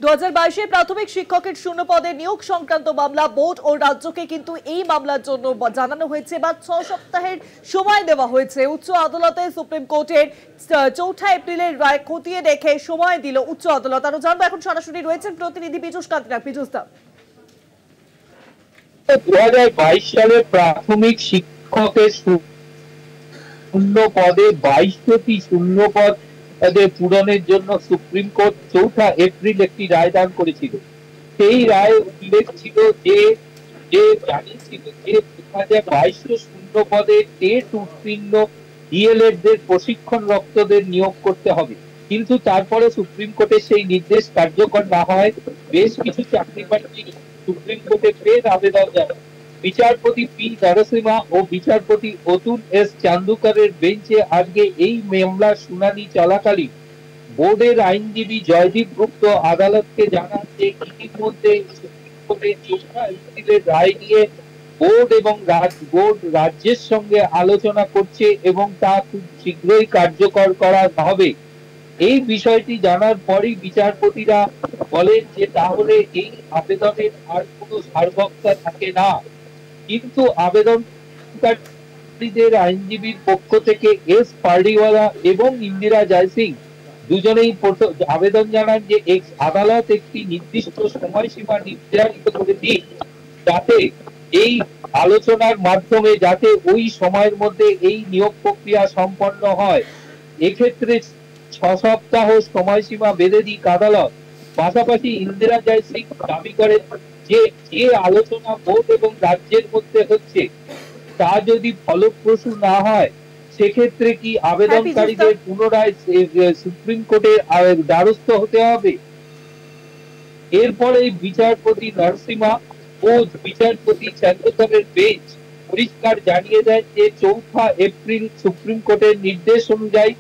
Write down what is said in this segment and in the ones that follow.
2022 প্রাথমিক শিক্ষকের শূন্য পদে নিয়োগ সংক্রান্ত মামলা বোর্ড ও রাজ্যকে কিন্তু এই মামলার জন্য জানানো হয়েছে বা 6 সপ্তাহের সময় দেওয়া হয়েছে। উচ্চ আদালতে সুপ্রিম কোর্টের 4 এপ্রিলের রায় খতিয়ে দেখে সময় দিল উচ্চ আদালত। আরো জানবো, এখন সরাসরি রয়েছেন প্রতিনিধি পীযূষ কান্তিনাগ। পীযূষ দা, 2022 সালে প্রাথমিক শিক্ষকের শূন্য পদে 22টি শূন্য পদ পূরণের জন্য সুপ্রিম কোর্ট 4 এপ্রিল একটি রায় দান করেছিল। সেই রায় উল্লেখ ছিল যে জানিয়েছিল যে 2022 শূন্য পদে টেট উত্তীর্ণ ডিএলএড দের প্রশিক্ষণরতদের নিয়োগ করতে হবে, কিন্তু তারপরে সুপ্রিম কোর্টের সেই নির্দেশ কার্যকর না হয় বেশ কিছু চাকরি প্রার্থী সুপ্রিম কোর্টে ফের আবেদন জানায়। বিচারপতি পি নরসিমহা ও বিচারপতি অতুল এস চান্দুকারের বেঞ্চে আজকে এই মামলার শুনানি চলাকালীন বোর্ডের আইনজীবী জয়দীপ গুপ্ত আদালতকে জানান যে ইতিমধ্যে সুপ্রিম কোর্টের 4 এপ্রিলের রায় নিয়ে বোর্ড এবং রাজ্যের সঙ্গে আলোচনা করছে এবং তা খুব শীঘ্রই কার্যকর করা হবে। এই বিষয়টি জানার পরই বিচারপতিরা বলেন যে তাহলে এই আবেদনের আর কোনো সারবত্তা থাকে না, কিন্তু আবেদনকারীদের আইনজীবীর পক্ষ থেকে এস পার্ডিওয়ালা এবং ইন্দিরা জয়সিং দুজনেই আবেদন জানান যে আদালত একটি নির্দিষ্ট সময়সীমা নির্ধারিত করে দিন, যাতে এই আলোচনার মাধ্যমে যাতে ওই সময়ের মধ্যে এই নিয়োগ প্রক্রিয়া সম্পন্ন হয়। এক্ষেত্রে 6 সপ্তাহ সময়সীমা বেঁধে দিক আদালত। পাশাপাশি ইন্দিরা জয়সিং দাবি করেন যে আলোচনা বোর্ড এবং রাজ্যের মধ্যে হচ্ছে তা যদি ফলপ্রসূ না হয় সেক্ষেত্রে কি আবেদনকারীদের পুনরায় সুপ্রিম কোর্টের দ্বারস্থ হতে হবে। এরপরে বিচারপতি নরসিমহা ও বিচারপতি চান্দুকারের বেঞ্চ পরিষ্কার জানিয়ে দেন যে 4 এপ্রিল সুপ্রিম কোর্টের নির্দেশ অনুযায়ী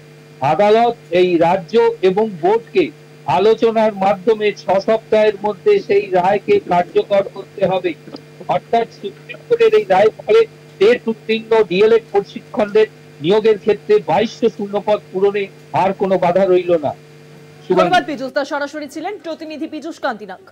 আদালত এই রাজ্য এবং বোর্ডকে আলোচনার মাধ্যমে 6 সপ্তাহের মধ্যে সেই রায়কে কার্যকর করতে হবে। অর্থাৎ সুপ্রিম কোর্টের এই রায়ের ফলে টেট উত্তীর্ণ ডিএলএড প্রশিক্ষকদের নিয়োগের ক্ষেত্রে 2200 শূন্যপদ পূরণে আর কোনো বাধা রইল না। ধন্যবাদ পীযূষ দা, সরাসরি ছিলেন প্রতিনিধি পীযূষ কান্তিনাগ।